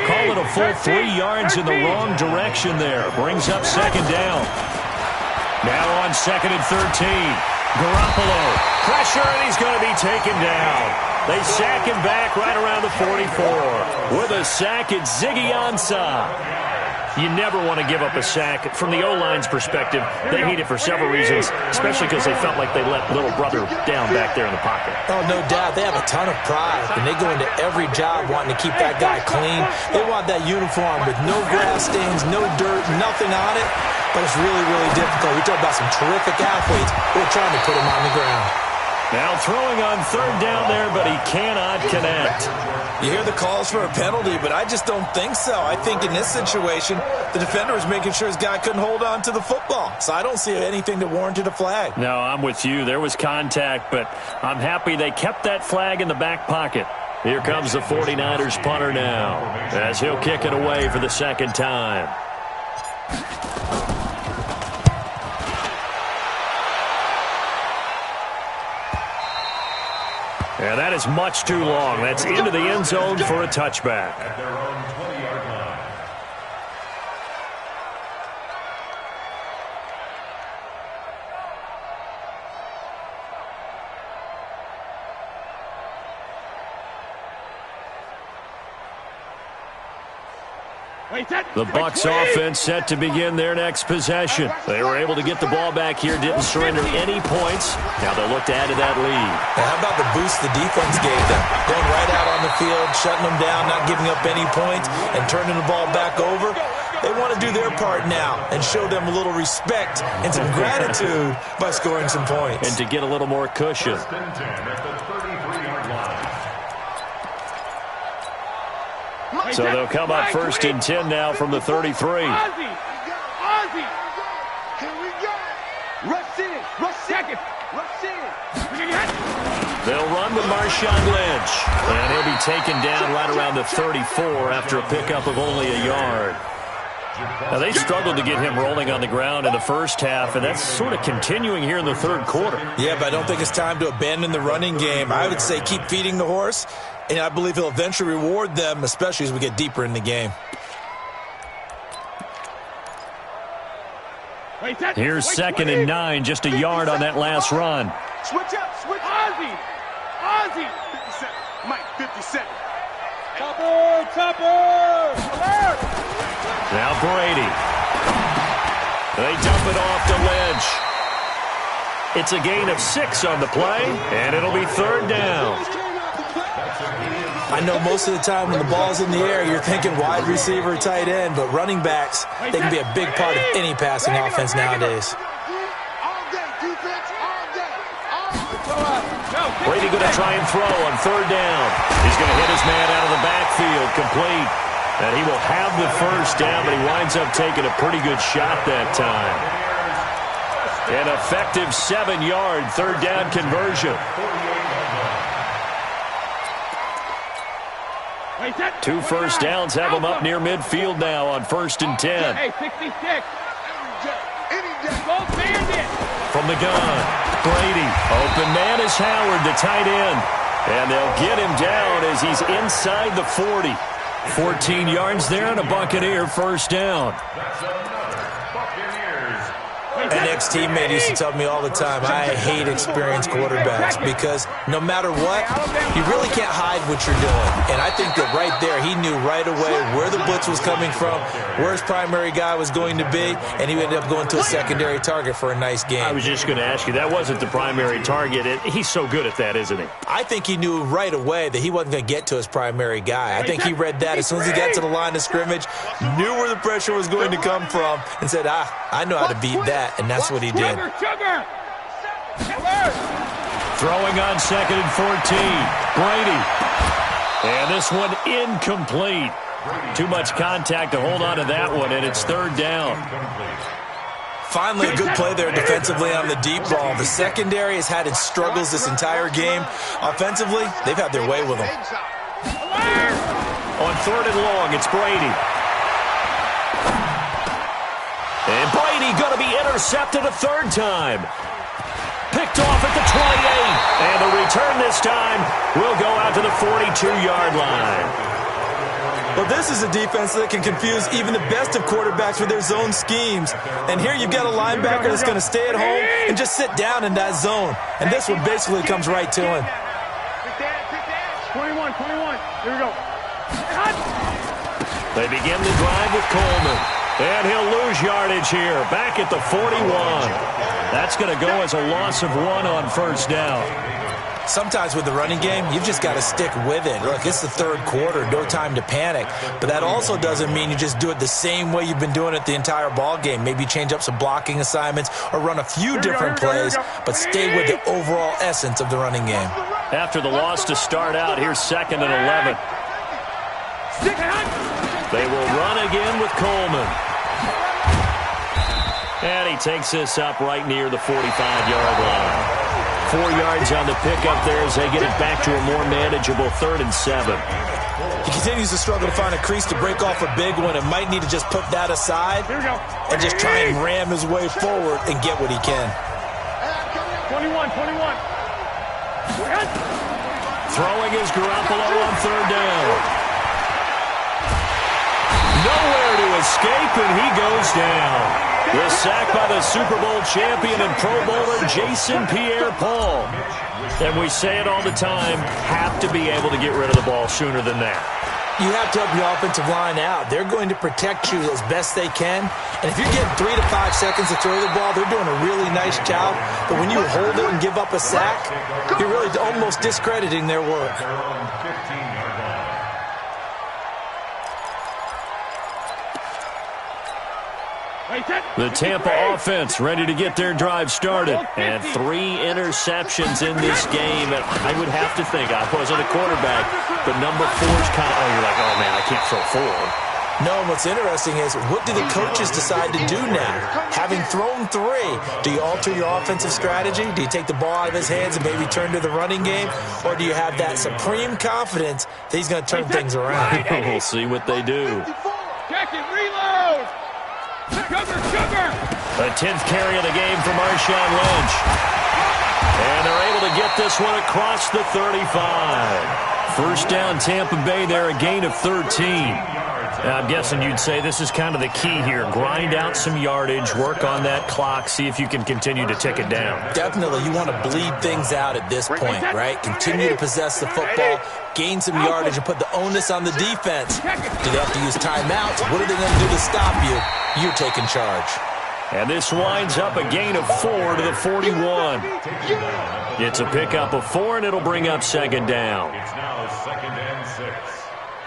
Call it a full 3 yards in the wrong direction there. Brings up 2nd down. Now on 2nd and 13. Garoppolo. Pressure, and he's going to be taken down. They sack him back right around the 44. With a sack, it's Ziggy Ansah. You never want to give up a sack. From the O-line's perspective, they hate it for several reasons, especially because they felt like they let little brother down back there in the pocket. Oh, no doubt. They have a ton of pride, and they go into every job wanting to keep that guy clean. They want that uniform with no grass stains, no dirt, nothing on it. But it's really, really difficult. We talk about some terrific athletes. We're trying to put him on the ground. Now throwing on 3rd down there, but he cannot connect. You hear the calls for a penalty, but I just don't think so. I think in this situation, the defender was making sure his guy couldn't hold on to the football. So I don't see anything that warranted a flag. No, I'm with you. There was contact, but I'm happy they kept that flag in the back pocket. Here comes the 49ers punter now, as he'll kick it away for the 2nd time. And that is much too long. That's into the end zone for a touchback. At their own 20-yard line. The Bucs offense set to begin their next possession. They were able to get the ball back here, didn't surrender any points. Now they'll look to add to that lead. Now, how about the boost the defense gave them? Going right out on the field, shutting them down, not giving up any points, and turning the ball back over. They want to do their part now and show them a little respect and some gratitude by scoring some points. And to get a little more cushion. First and 10 at the 33-yard line. So they'll come up 1st and 10 now from the 33. Ozzie! Here we go! Rush in! Rush second! Rush in! They'll run with Marshawn Lynch. And he'll be taken down right around the 34 after a pickup of only a yard. Now, they struggled to get him rolling on the ground in the first half, and that's sort of continuing here in the 3rd quarter. Yeah, but I don't think it's time to abandon the running game. I would say keep feeding the horse, and I believe he'll eventually reward them, especially as we get deeper in the game. Here's 2nd and 9, just a yard on that last run. Switch up, switch. Ozzie! Ozzie! 57. Mike, 57. Chopper! Alert! Now Brady. They dump it off to Lynch. It's a gain of 6 on the play, and it'll be 3rd down. I know most of the time when the ball's in the air, you're thinking wide receiver, tight end, but running backs, they can be a big part of any passing offense nowadays. Brady going to try and throw on 3rd down. He's going to hit his man out of the backfield, complete. And he will have the first down, but he winds up taking a pretty good shot that time. An effective 7-yard 3rd down conversion. 2 first downs have him up near midfield now on 1st and 10. Hey, 66. Go bandit. From the gun, Brady. Open man is Howard, the tight end. And they'll get him down as he's inside the 40. 14 yards there and a Buccaneer first down. An ex-teammate used to tell me all the time, I hate experienced quarterbacks because no matter what, you really can't hide what you're doing. And I think that right there, he knew right away where the blitz was coming from, where his primary guy was going to be, and he ended up going to a secondary target for a nice game. I was just going to ask you, that wasn't the primary target. He's so good at that, isn't he? I think he knew right away that he wasn't going to get to his primary guy. I think he read that as soon as he got to the line of scrimmage, knew where the pressure was going to come from, and said, I know how to beat that. And that's what he did. Throwing on 2nd and 14. Brady. And this one incomplete. Too much contact to hold on to that one, and it's 3rd down. Finally, a good play there defensively on the deep ball. The secondary has had its struggles this entire game. Offensively, they've had their way with them. On 3rd and long, it's Brady. And Brady going to be intercepted a 3rd time. Picked off at the 28. And the return this time will go out to the 42-yard line. Well, this is a defense that can confuse even the best of quarterbacks with their zone schemes. And here you've got a linebacker that's going to stay at home and just sit down in that zone. And this one basically comes right to him. 21. Here we go. They begin the drive with Coleman. And he'll lose yardage here, back at the 41. That's going to go as a loss of 1 on 1st down. Sometimes with the running game, you've just got to stick with it. Look, it's the 3rd quarter, no time to panic. But that also doesn't mean you just do it the same way you've been doing it the entire ball game. Maybe change up some blocking assignments or run a few different plays, but stay with the overall essence of the running game. After the loss to start out, here's 2nd and 11. They will run again with Coleman. And he takes this up right near the 45-yard line. 4 yards on the pickup there as they get it back to a more manageable 3rd and 7. He continues to struggle to find a crease to break off a big one and might need to just put that aside and just try and ram his way forward and get what he can. 21. Throwing is Garoppolo on 3rd down. Nowhere to escape, and he goes down. The sack by the Super Bowl champion and Pro Bowler Jason Pierre-Paul. And we say it all the time, have to be able to get rid of the ball sooner than that. You have to help your offensive line out. They're going to protect you as best they can. And if you're getting 3 to 5 seconds to throw the ball, they're doing a really nice job. But when you hold it and give up a sack, you're really almost discrediting their work. The Tampa offense ready to get their drive started. And 3 interceptions in this game. And I would have to think, I wasn't a quarterback, but number 4's kind of, you're like, oh, man, I can't throw 4. No, what's interesting is, what do the coaches decide to do now? Having thrown 3, do you alter your offensive strategy? Do you take the ball out of his hands and maybe turn to the running game? Or do you have that supreme confidence that he's going to turn things around? We'll see what they do. Check it, reload! Sugar! The 10th carry of the game for Marshawn Lynch. And they're able to get this one across the 35. First down, Tampa Bay there, a gain of 13. Now, I'm guessing you'd say this is kind of the key here. Grind out some yardage, work on that clock, see if you can continue to tick it down. Definitely, you want to bleed things out at this point, right? Continue to possess the football, gain some yardage, and put the onus on the defense. Do they have to use timeouts? What are they going to do to stop you? You're taking charge. And this winds up a gain of 4 to the 41. It's a pickup of 4, and it'll bring up 2nd down. It's now 2nd and 6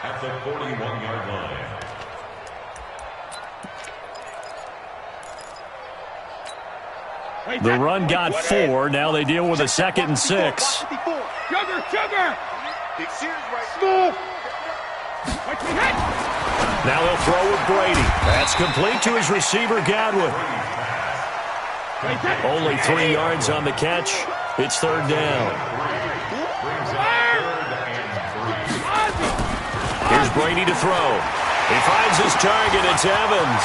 at the 41-yard line. The run got 4. Now they deal with a 2nd and 6. Sugar! Smooth! Now he'll throw with Brady. That's complete to his receiver, Godwin. Only 3 yards on the catch. It's 3rd down. Here's Brady to throw. He finds his target. It's Evans.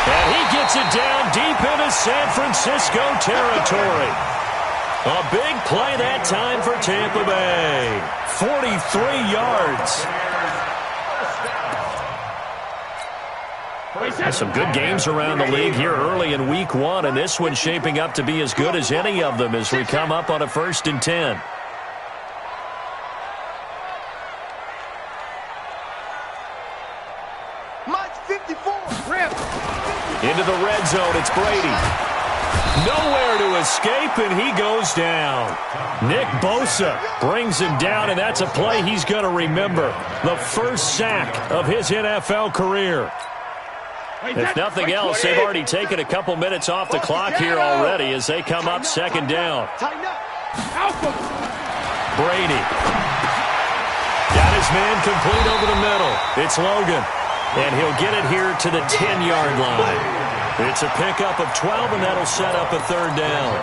And he gets it down deep into San Francisco territory. A big play that time for Tampa Bay. 43 yards. Some good games around the league here early in week 1, and this one's shaping up to be as good as any of them as we come up on a 1st and 10. Into the red zone, it's Brady. Nowhere to escape, and he goes down. Nick Bosa brings him down, and that's a play he's going to remember. The first sack of his NFL career. If nothing else, they've already taken a couple minutes off the clock here already as they come up 2nd down. Brady. Got his man complete over the middle. It's Logan. And he'll get it here to the 10-yard line. It's a pickup of 12, and that'll set up a 3rd down.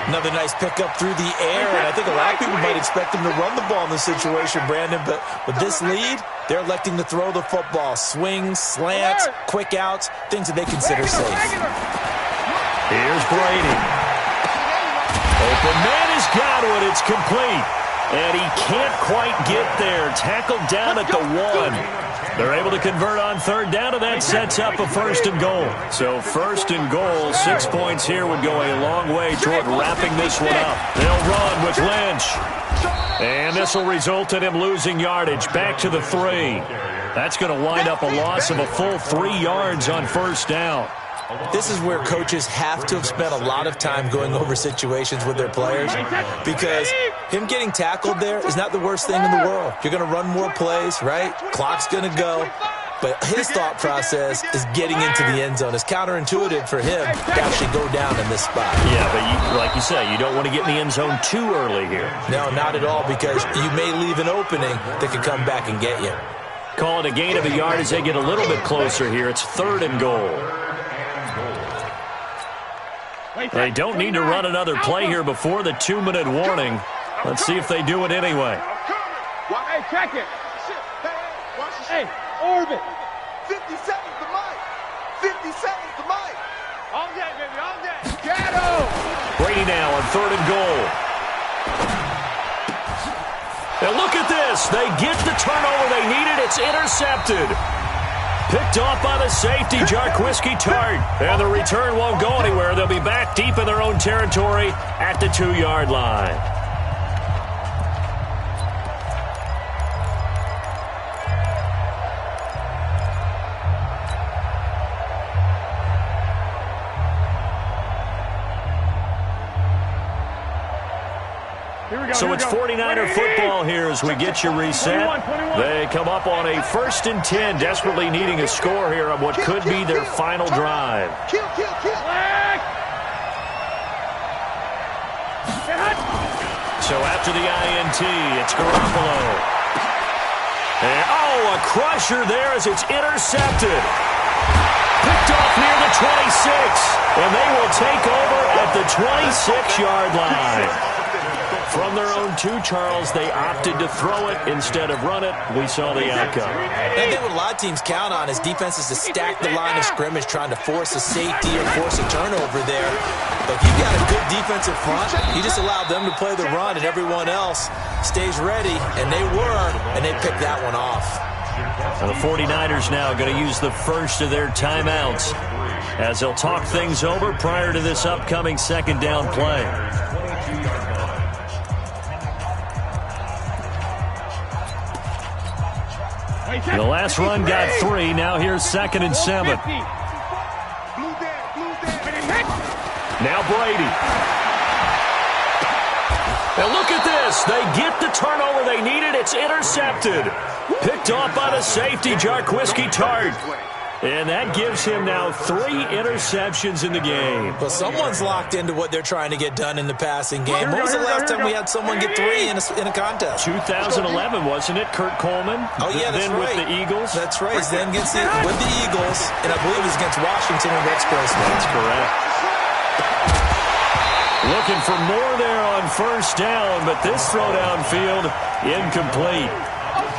Another nice pickup through the air, and I think a lot of people might expect him to run the ball in this situation, Brandon, but with this lead, they're electing to throw the football. Swings, slants, quick outs, things that they consider safe. Here's Brady. Open man has got one. It's complete. And he can't quite get there. Tackled down at the 1. They're able to convert on 3rd down, and that sets up a 1st and goal. So 1st and goal, 6 points here would go a long way toward wrapping this one up. They'll run with Lynch. And this will result in him losing yardage. Back to the 3. That's going to wind up a loss of a full 3 yards on 1st down. This is where coaches have to have spent a lot of time going over situations with their players, because him getting tackled there is not the worst thing in the world. You're going to run more plays, right? Clock's going to go. But his thought process is getting into the end zone. It's counterintuitive for him to actually go down in this spot. Yeah, but like you say, you don't want to get in the end zone too early here. No, not at all, because you may leave an opening that could come back and get you. Call it a gain of a yard as they get a little bit closer here. It's 3rd and goal. They don't need to run another play here before the 2-minute warning. Let's see if they do it anyway. Hey, check it. Hey, orbit. 50 seconds to Mike. 50 seconds to Mike. All day, baby, all day. Get him. Brady now on 3rd and goal. And look at this. They get the turnover they needed. It's intercepted. Picked off by the safety, Jarquiski Tart. And the return won't go anywhere. They'll be back deep in their own territory at the 2-yard line. So it's 49er football here as we get you reset. They come up on a 1st and 10, desperately needing a score here on what could be their final drive. So after the INT, it's Garoppolo. And, a crusher there as it's intercepted. Picked off near the 26, and they will take over at the 26-yard line. From their own 2, Charles, they opted to throw it instead of run it. We saw the outcome. I think what a lot of teams count on is defenses to stack the line of scrimmage, trying to force a safety or force a turnover there. But if you've got a good defensive front, you just allow them to play the run, and everyone else stays ready, and they were, and they picked that one off. And the 49ers now going to use the first of their timeouts as they'll talk things over prior to this upcoming 2nd down play. The last run got 3. Now here's 2nd and 7. Now Brady. And look at this. They get the turnover they needed. It's intercepted. Picked off by the safety, Jarquiski Tart. And that gives him now 3 interceptions in the game. Well, someone's locked into what they're trying to get done in the passing game. When was the last time we had someone get 3 in a contest? 2011, wasn't it? Kurt Coleman. Oh, yeah, that's then right. With the Eagles. That's right. He's then with the Eagles, and I believe it was against Washington and Rex Grossman. That's correct. Looking for more there on 1st down, but this throw downfield incomplete.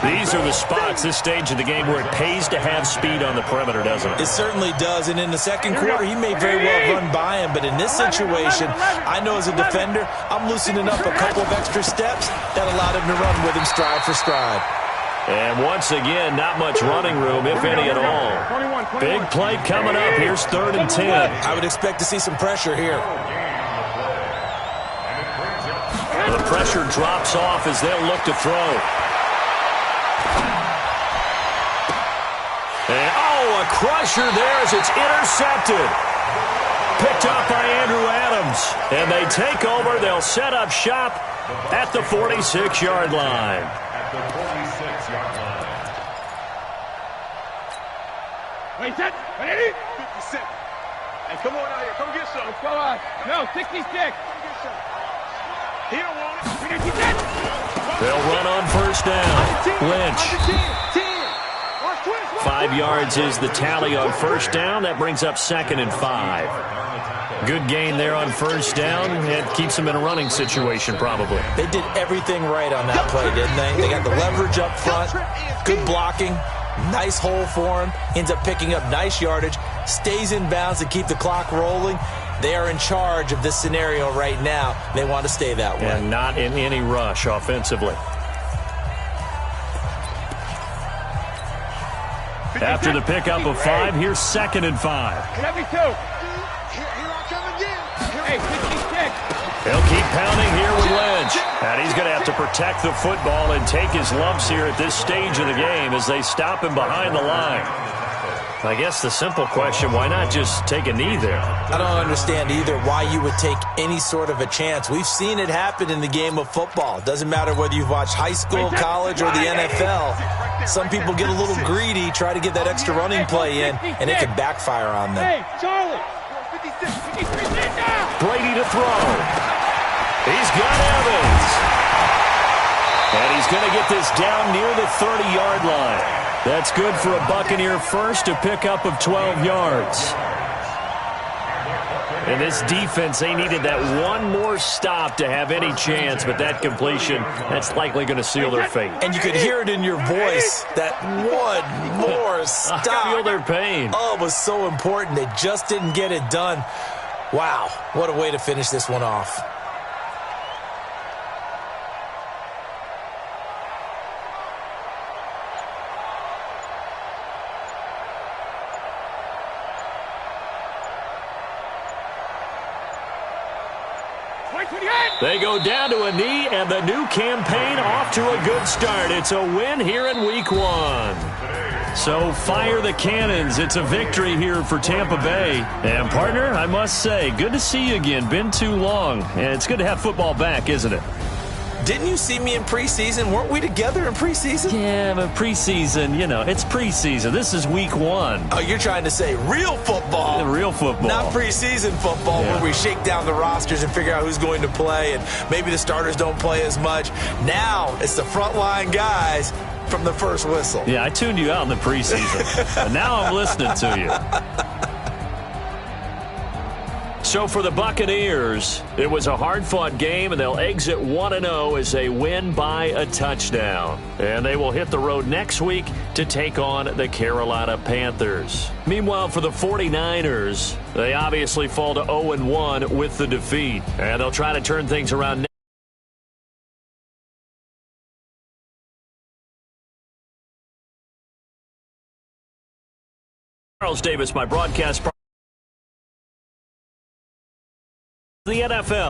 These are the spots, this stage of the game, where it pays to have speed on the perimeter, doesn't it? It certainly does, and in the 2nd quarter, he may very well run by him, but in this situation, I know as a defender, I'm loosening up a couple of extra steps that allowed him to run with him stride for stride. And once again, not much running room, if any at all. Big play coming up. Here's 3rd and 10. I would expect to see some pressure here. The pressure drops off as they'll look to throw. And, a crusher there as it's intercepted. Picked up by Andrew Adams. And they take over. They'll set up shop at the 46-yard line. At the 46-yard line. Wait, set. Ready? 57. Hey, come on out here. Come get some. Come on. No, 66. Come get some. He don't want it. They'll run on 1st down. Lynch. 5 yards is the tally on 1st down. That brings up 2nd and 5. Good gain there on 1st down. It keeps them in a running situation, probably. They did everything right on that play, didn't they? They got the leverage up front, good blocking, nice hole for him, ends up picking up nice yardage, stays in bounds to keep the clock rolling. They are in charge of this scenario right now. They want to stay that way. And not in any rush offensively. After the pickup of 5, here's 2nd and 5. Let me too. Here I come again. Hey, 66. He'll keep pounding here with Lynch. And he's going to have to protect the football and take his lumps here at this stage of the game as they stop him behind the line. I guess the simple question, why not just take a knee there? I don't understand either why you would take any sort of a chance. We've seen it happen in the game of football. Doesn't matter whether you've watched high school, college, or the NFL. Some people get a little greedy, try to get that extra running play in, and it can backfire on them. Hey, Charlie. Brady to throw. He's got Evans. And he's going to get this down near the 30-yard line. That's good for a Buccaneer first, a pickup of 12 yards. And this defense, they needed that one more stop to have any chance, but that completion, that's likely going to seal their fate. And you could hear it in your voice, that one more stop. I feel their pain. Oh, it was so important. They just didn't get it done. Wow, what a way to finish this one off. They go down to a knee, and the new campaign off to a good start. It's a win here in Week 1. So fire the cannons. It's a victory here for Tampa Bay. And, partner, I must say, good to see you again. Been too long. And it's good to have football back, isn't it? Didn't you see me in preseason? Weren't we together in preseason? Yeah, but preseason, it's preseason. This is Week 1. Oh, you're trying to say real football. Real football. Not preseason football where we shake down the rosters and figure out who's going to play, and maybe the starters don't play as much. Now it's the frontline guys from the first whistle. Yeah, I tuned you out in the preseason. And now I'm listening to you. So for the Buccaneers, it was a hard-fought game, and they'll exit 1-0 as they win by a touchdown. And they will hit the road next week to take on the Carolina Panthers. Meanwhile, for the 49ers, they obviously fall to 0-1 with the defeat. And they'll try to turn things around. Charles Davis, my broadcast partner. The NFL.